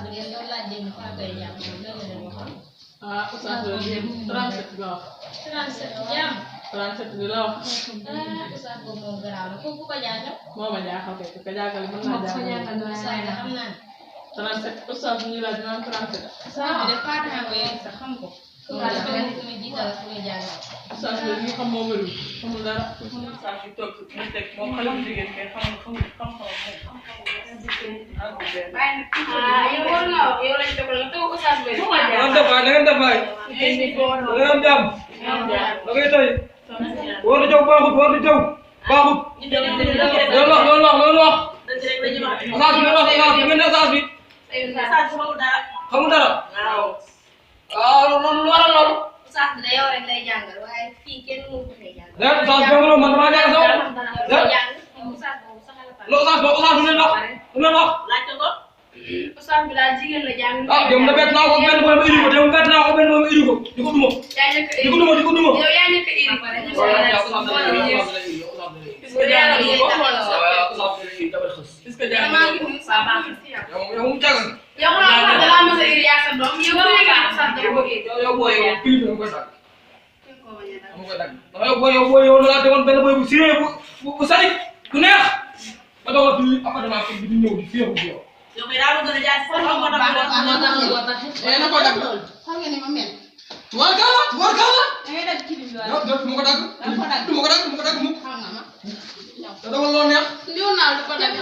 bi ngeen doon laaj démb Fatou Ndiaye moom lan la leen waxoon. ah oustaz bi 37 nga wax. 37 jaam. 37 bi la wax. oustaz boobu moom garaaw na foofu ko jàngal. moo ma jaaxal kay ko jàngal mën naa jàngal. oustaz da xam naa ne. 37 oustaz bi ñu laaj naan 37. oustaz bi de Fatou ko yéen sax xam ko. oustaz bi dafa muy jiital ak muy jàngal. oustaz bi ñu xam moo wérul xamul dara. oustaz bi toog mu teg moom xale bu jigéen kay xamul yow war nga wax yow lañ tëbal nga toog oustaz bi. da ngeen def waay. da ngeen am jàmm. da ngay tey. war na jaw baaxut war na jaw baaxut. loolu wax. oustaz bi wax ngeen ne oustaz bi. xamul dara. waaw loolu lu waral loolu. oustaz bi da yow rek lay jàngal waaye fii kenn mënu ko fay jàngal. déet oustaz bi man damaa jàng sax. déet oustaz boobu sax la loolu oustaz du leen wax. du leen wax. oustaz bi daal jigéen la jàng. ah dem na bett naa ko benn boy ma iri ko dem bett naa ko benn boy ma iri ko di ko duma. yaa nekk di ko duma di ko duma. yow yaa nekk iri pare. yow mu cagal. yow xanaa da laa mos a iri yaa sa doom yow bu nekkee oustaz dara bëggee. yow booy yow kii bi koy dagg. dama koy dagg. yow booy yow laa demoon benn boy bu siree bu sari bu neex. ma doog a fii appartement bi di ñëw di féexu bi yow. yow kay daa bëgg a jaay foofu la ko dagg. na ko dagg. xam nga ni ma mel. tubaar kàlla. da ngay dagg kii bi yow du ma ko dagg. du ma ko dagg mukk. xam nga ma. te dama loo neex. ndiw naa du ko dagg.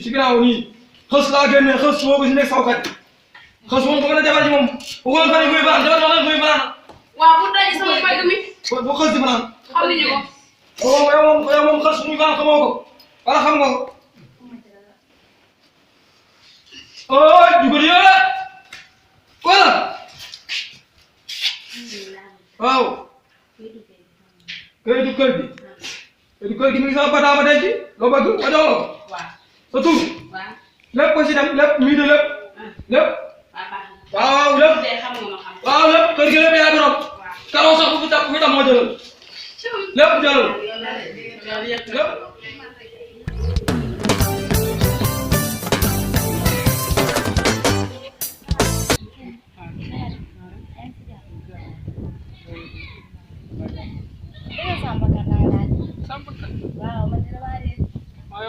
si ginnaaw nii xës laa génne xës moo ko si nekk sawkat xës moom ko mën a jabar ji moom bu ko fan yi muy fanaan jabar ji muy fanaan. waaw bu daje sama mbagg mi. bu xës di fanaan. xamuñu ko. yow moom xës muy fanaan xamoo ko wala xam nga ko. oh jugul yow la voilà. waaw. kayitu kër gi. kayitu kër gi mi ngi sama bataa ba denc loo bëgg ma jox la ko. sa tur. lépp ko si dem lépp mii de lépp. lépp. waaw lépp. waaw lépp kër gi lépp yaa borom. karoo sax bu fi tam moo jëlal. lépp jëlal. lépp.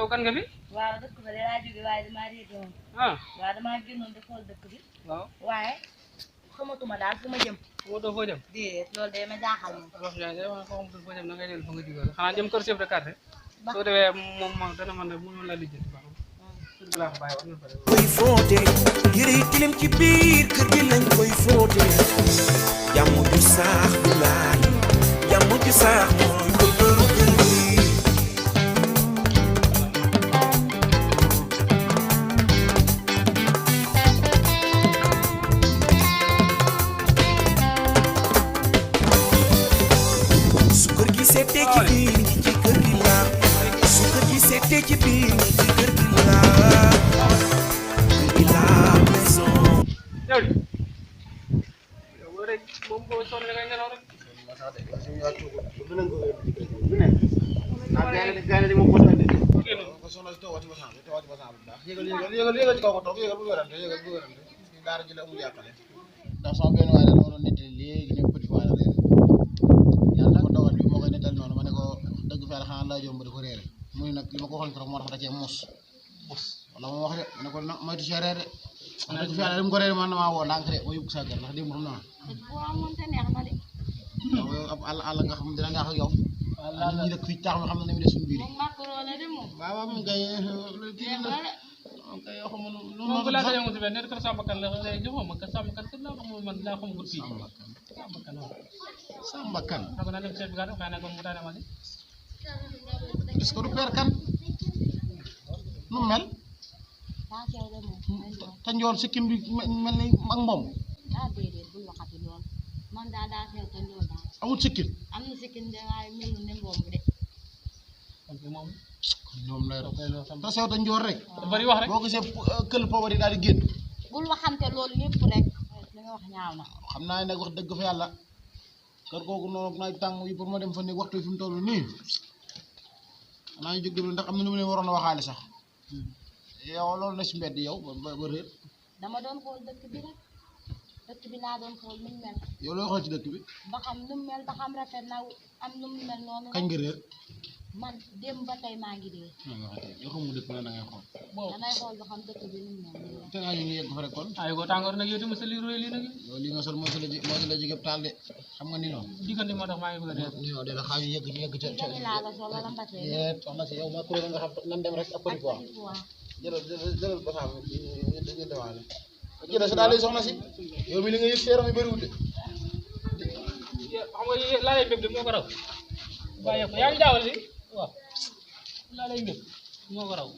yow kan nga fi. waaw dëkk ba de laa jóge waaye damaa réer woon. waaw damaa génnoon di xool dëkk bi. waaw waaye xamatuma daal fu ma jëm. xamatoo foo jëm. déedéet loolu de ma jaaxal moom. wax yaa ngi wax xamatul foo jëm na ngay dellu fa nga jógee xanaa jëm kër chef de quartier. soo demee moom dana mën a mënoon la lijjanti ba xam. koy fóote yére yi tilim ci biir kër gi lañ koy fóote jàmm ju saax bi laay jàmm ju saax mooy bëgg kër gi. Seete ci biir ci kër gi la su kër gi seete ci biir ci kër gi la maison. yow rek moom boo sonn da ngay nelaw rek. gaane di mo ko tande Génn. ko soxla to wati basan ndax yégal ci kaw ko toog yégal bu wérante daara ji la amul yàqale ndax sama benn waay da doon nit léegi ne petit waay la réer yàlla ko dogal bi moo koy nettal noonu ma ne ko dëgg fa yàlla xanaa laa jomb di ko réere mu ne nag li ma ko waxoon keroog moo tax da cee mus wala ma wax de ma ne ko nag moytu see réer de dëgg fa yàlla li mu ko réere man damaa woo ndànk de ba yóbbu sa kër ndax démb xam naa waaw moonte neex na de yow ab àll nga xam dina neex ak yow ñi dëkk fii taax mi xam na ne mu des suñu biir moom macro la de moom waaw moom kay kii neex la na de kay yoo xam ne moom bu laata yëngu si benn kër sàmmkat la lay joxoon ma kër sàmmkat kër laa xamul man laa xamul fii sàmmkat waaw Samba Kan xam naa dem seet bi gàddu xëy na kon mu daane ma si est-ce que du père Kan nu mel daa sew de moom te njool sikkim bi mel ni ak moom daa déedéet bul waxati lool man daa sew te njool daal amul sikkim am na sikkin de waaye mel ne mbomb de kon fi moom ñoom lay te sew te njool rek bari wax rek boo gisee kël poobar yi daal di génn bul waxante loolu lépp rek li nga wax ñaaw na xam naa ne nag wax dëgg fa yàlla kër googu noonu naaj tàng yi pour ma dem fa ne waxtu fi mu toll nii xanaa ñu jóg dem ndax am na lu mu leen waroon a waxaale sax yow loolu na si mbedd yow ba réer dama doon xool dëkk bi rek dëkk bi laa doon xool nu mu mel yow looy xool ci dëkk bi ba xam nu mu mel ba xam rafet na am nu mu mel noonu kañ nga réer man démb ba tey maa ngi dee yoo xamul dëkk la da ngay xool damay xool ba xam dëkk bi nu mu mel te ngaa ñu ngi yegg fa rek kon ay ko tàngoor nag yow tamit sa lii roy lii nag yow li nga sol moo si la jigéen taal de xam nga ni noonu diggante moo tax maa ngi bëgg a dee ni noonu de la xaaju yegg ca ni laa la sol wala mbatee yeet soxna si yow ma kuréel nga xam nan dem rek ak petit pois jëlal basaam ngeen dewaale jëlal sa daal soxna si yow mi li nga yëg seeram yi bëriwul de xam nga laa lay mbég de moo ko raw bàyyi ko yaa ngi jaawal si waaw laa lay mbég moo ko raw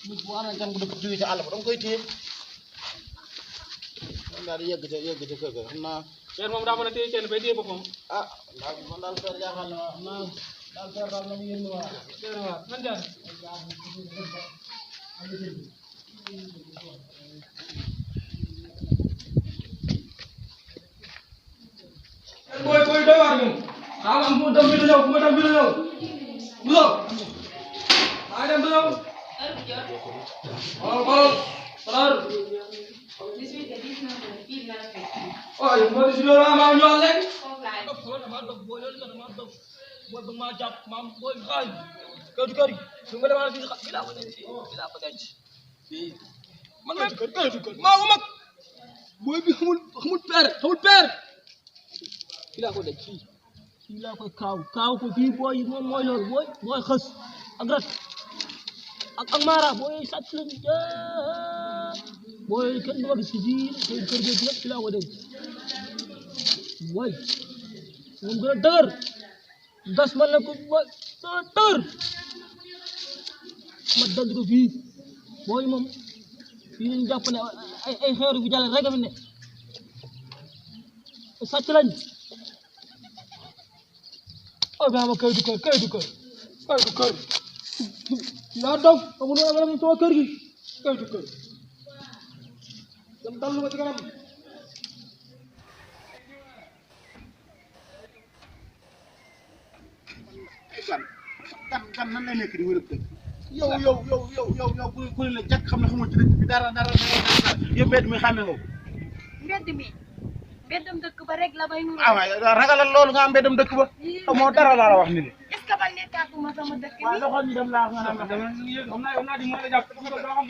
nit bu amee gan bu dëkk jóge ca àll ba danga koy téye man daal di yegg ca kër ga xam naa père moom daa mën a téye kenn bay téye boppam ah daal man daal fer jaaxal na ma xam naa daal fer daal na mu yéen waa père waaw man jaar boy doy waar moom xaaral am fu ma dem bi ñëw Moussa maa dem bi ñëw xoolal oh yow moo di si loolu maa ñëwaat léegi booy ba maa jàpp maam booy xaay kër gi su ma demaa fii laa ko denc man maa ko mag booy bi xamul peer fii laa ko denc fii laa koy kaaw ko fii booy yi moom mooy loolu booy xës ak rat ak maara booy sàcc lañu booy kenn du ma gis fii kër gi yëpp fii laa ko denc waay moom gën a dëgër gas man la ko waay dëgër ma dagg ko fii booy moom fii lañu jàpp ne ay xeeru fi jàll rek a fi ne sàcc lañ oh maa ma kayitu kër yaa dof amul woon am sama kër gi kayitu kër dem dallu ma ci kanam kan nan lay nekk di wër kër yow ku ne la jàkk xam ne xamul ci dëkk bi dara yëpp mbedd mi xàmme nga ko mbeddam dëkk ba rek la bay nuru ah waay ragalal loolu nga am mbeddam dëkk ba xamoo dara laa la wax ni est-ce que ba nekkaatuma sama dëkk waaw doxal ñu dem laa nga xam naa di mën a jàpp doo xam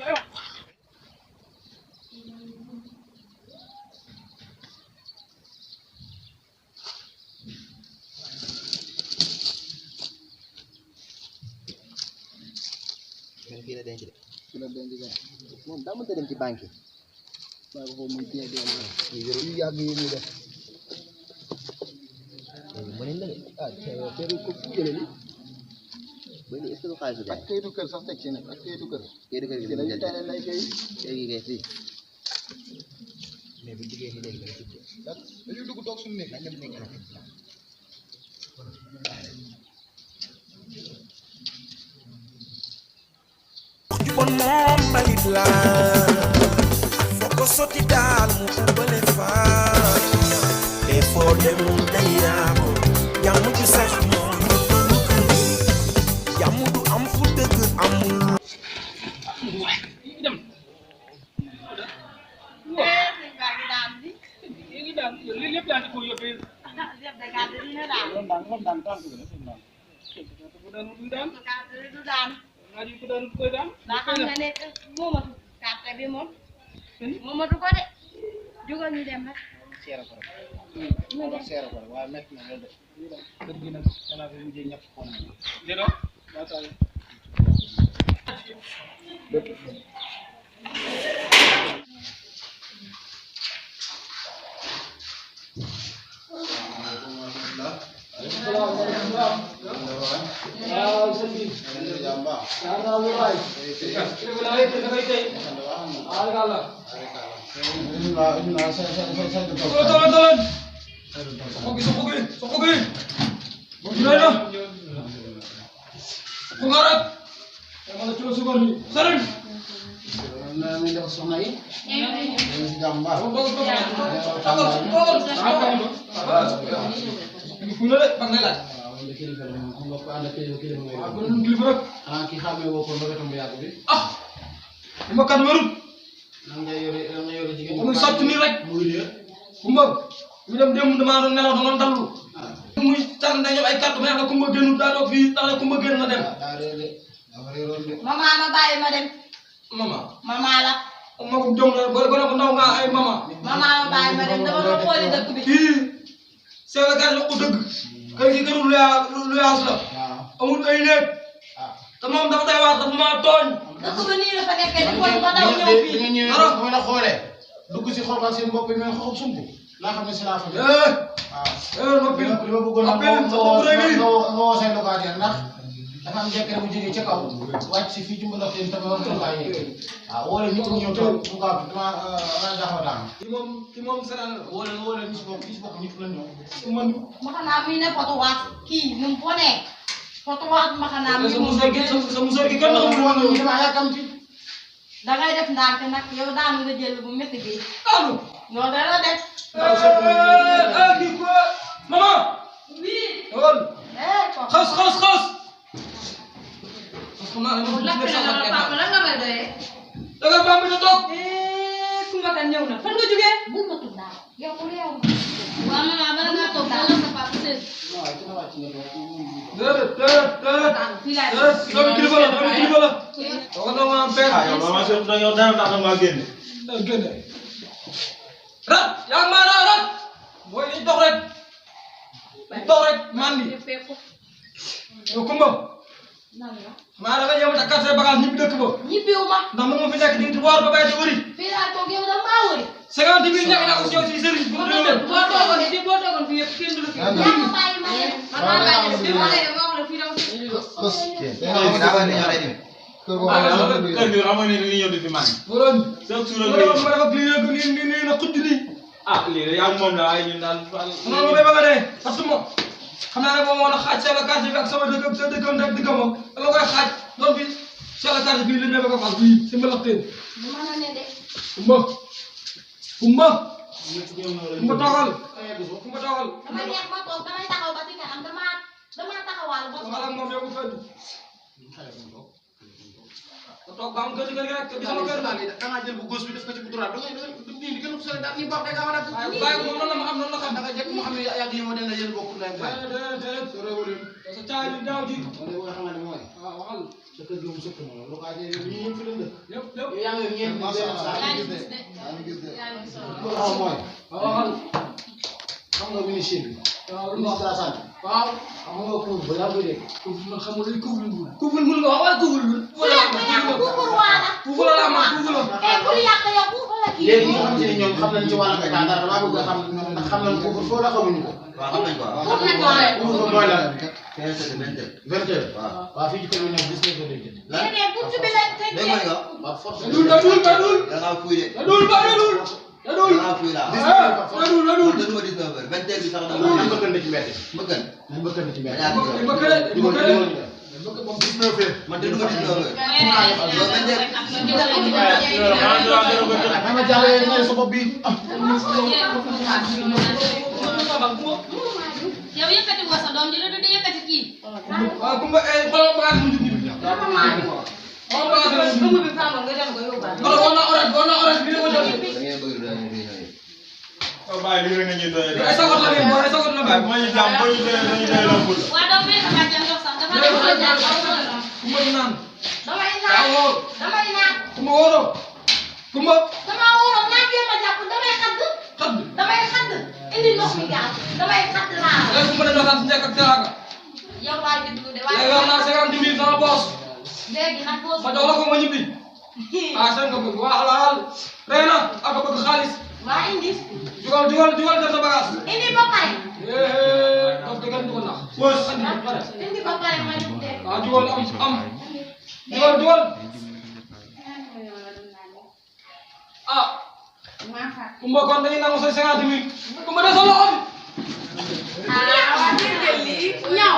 ne fii la denc de moom daa mënta dem ci banque yi waaye foofu muy téye dee yu yàgg yi muy def mënuñ la de ah teeru ko fu jëlee ni ba ni est-ce que du xaalis bi ak kayitu kër sax teg ci nag ak kayitu kër gi dañuy tane lay kay fii mais bu jigéen ñi léegi dañuy dugg toog suñu néeg dañ dem nekk bon moom mbalit la foo ko sotti daal mu ubale fa boo demul day yaago jàmm ju sax moo ñu doon kër jàmm du am fu dëgg amul. Moomatu ko de jugal ñu dem rek seera ko rek waaye métti na loolu de kër gi nag danaa fi mujjee ñëpp xool soxna yi si jàmm baax kii xamee woo ko ndogatam bu yàgg bi ma kan warut nan nga yore jigéen muy socc nii rek muy de kumba ñu dem démb damaa doon nelaw dama dallu muy tànn dañu ay carte mais na kumba génn daa doog fii tax na kumba génn na dem daa réer de dafa réeroon de mama ma bàyyi ma dem mama la ma ko jom la gone bu ndaw nga ay mama ma bàyyi ma dem dama doon xooli dëkk bi kii c'est le gars ko dëgg kër gi këru lu yaas la amul ay néeg te moom dafa day wax dafa maa tooñ dëkk ba nii la fa nekkee di xool ba daw ñëw fii nga ñëwee mooy la xoolee dugg si xool seen bopp yi mel xob sump laa xam ne si laa fa noppi li ma bëggoon nga woo say locataire ndax dafa am jekkere bu jógee ca kaw wàcc si fii ci mën a xëy tamit war na bàyyi waaw woo leen ñëpp ñëw toog bu gaaw dama jaxaw daan ki moom saraan la woo leen ñi si bokk ñëpp la ñëw ma xanaa muy ne foto waat kii nu mu bonee foto waat ma xanaa muy sa musóor gi kenn xamul woon ñu dama yàkkamti dangay def ndànk nag yow daanu nga jël bu métti bi daanu non dara def kii quoi maman oui woon xas xam naa ne moom lakk na la papa lan nga may doyee. da nga bàmb di toog Kumba kan ñëw na fan nga jógee. bu ma tudd daal yow ku réew waaw maman bala ngaa toog dala sa papa seen. fii laay doomu kilifa la wax na ma am père yow maman Cheikh da yow dara tax na maa génne rat yaa ngi maa rat mooy dañ dox rek mandi yow Kumba maa dama ñëw takkaat say bagage ñibbi dëkk ba ñibbiwu ma ndax man ma fi nekk di waar ba bay di wëri fii laa toog yow da maa wëri 50 000 ñàkk naa ko si yow si sëriñ bu dee dem boo toogoon fii yëpp kenn du la fi. yaa ma bàyyi ma dem man maa bàyyi dem bi ma lay dem wax la fii dama fi. kër gi xam nga ni li ñëw di fi man borom chaque jour ma dafa client ko nii na xujj nii lii de yaa moom la ay ñun daal non ma bay bëgg a dee parce que moom xam naa ne moom moo la xaaj chef de quartier bi ak sama dëkk ak sa dëkkam rek dëkkam moom dama koy xaaj doon fi chef de quartier bii li ne ba ko fas bii si mbalaxteen bu mën a ne de kumba toogal dama neex ma toog damay taxaw ba ci kanam dama taxawal ba waxal ak moom yow fenn nga toog ba am kër gi rek te sama kër daal da nga jël bu gauche bi def ko ci bu droite da ngay gën a sori daal ni baax day gaaw a def bàyyi ko moom noonu la ma xam noonu la xam da nga jekk moo xam ne yàgg yi moo dem na yéen bokku ndey baay so réewul sa caay bi daaw ji wala nga xamante mooy waaw waxal sa kër gi mu sëkk moom lu ko ajee ñi ñëpp fi leen dëkk lépp yow yaa ngi ñeent yaa ngi gis de waaw mooy waxal xam nga ministre bi waaw ministre de la santé waaw xam nga ko ba yaa koy dégg man xamul luy couvre-feu nga wax waaye couvre-feu kukur waala couvre-feu la ma couvre-feu bul yàq yow kukur la kii léegi ñi nga xamante ne ñoom xam nañ ci wàllu état dara damaa bëgg a xam ndax xam nañ ko foo la xamuñu ko waaw xam nañ ko couvre-feu mooy lan 15 20 heures waaw fii ci kër gi nag 19 heures déedéet buntu bi lañ tëjee waaw force dadul da ngaa fuy de dadul da ngaa fuy la dadul dëgg ma 19 heures 20 heures bi sax da nañ bëggante ci mbedd bëggan nañ bëggante ci mbedd ma kër man de du ma 19 heures. dama jàllale nga sa bopp bi yow yëkkati woo sa doom ji la du di yëkkati kii. waaw kumba xoolal bagage mu jub nii. xoolal bagage mu jub. xoolal war na orange bi la ko jël. da ngeen bëgg da ngeen bëgg waaw bàyyi lii rek nga ñuy doyee. ay sagot la ngeen ay sagot la waaye bu ma ñu jàmm boo ñu doyee dañuy doyee lombul. waa doom bi sama jàng ndox sax dafa nekk la jàng kumba di naan. damay waaw naan wóor. damay naan kumba wóoroo. kumba. damaa wóoroon naa jéem a jàpp damay xadd xadd. damay xadd indi ndox mi gaaw damay xadd laa léegi kumba dañoo sant si njëkk ak teraanga. yow laay déglu de léegi yor naa 50 000 sama boos. léegi nag boo ma jox la ko ma ñibbi. ah seen nga bëgg waa xalaal. rey na ak bëgg xaalis. waa indi jugal jël sa bagage. indi ba pare donc da ngeen dugal nax. Boos. andi ba pare. indi ba pare ma ñu teg waaw jugal am. jugal. ah. kumba kon dañuy nangu sa 50 000. kumba de sa loxo bi. ah waa dégg lii ñaw